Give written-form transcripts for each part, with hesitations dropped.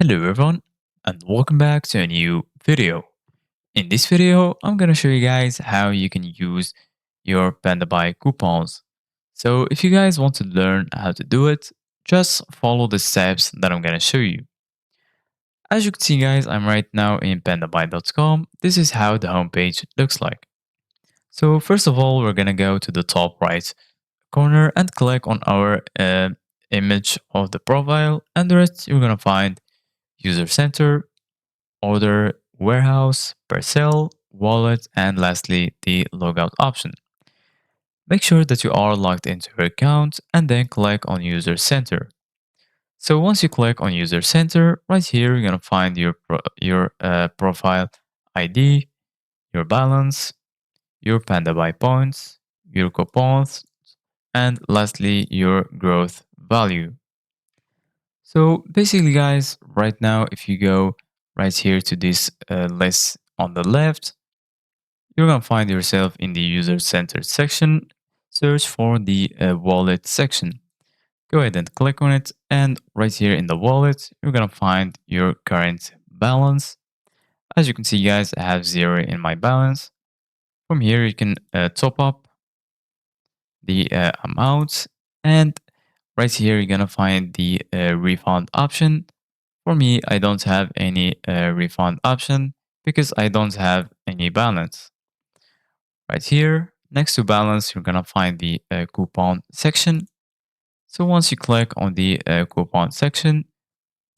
Hello everyone and welcome back to a new video. In this video, I'm gonna show you guys how you can use your Pandabuy coupons. So if you guys want to learn how to do it, just follow the steps that I'm gonna show you. As you can see guys, I'm right now in pandabuy.com. This is how the homepage looks like. So first of all, we're gonna go to the top right corner and click on our image of the profile, and the rest you're gonna find user center, order, warehouse, parcel, wallet, and lastly, the logout option. Make sure that you are logged into your account and then click on User Center. So once you click on User Center, right here you're gonna find your profile ID, your balance, your Pandabuy points, your coupons, and lastly your growth value. So basically, guys, right now if you go right here to this list on the left, you're going to find yourself in the user centered section. Search for the wallet section. Go ahead and click on it. And right here in the wallet, you're going to find your current balance. As you can see, guys, I have 0 in my balance. From here, you can top up the amount. And right here, you're going to find the refund option. For me, I don't have any refund option because I don't have any balance. Right here, next to balance, you're gonna find the coupon section. So once you click on the coupon section,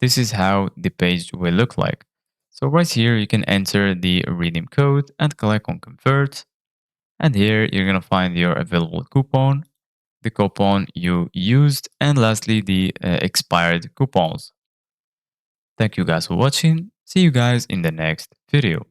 this is how the page will look like. So right here, you can enter the redeem code and click on convert. And here, you're gonna find your available coupon, the coupon you used, and lastly, the expired coupons. Thank you guys for watching. See you guys in the next video.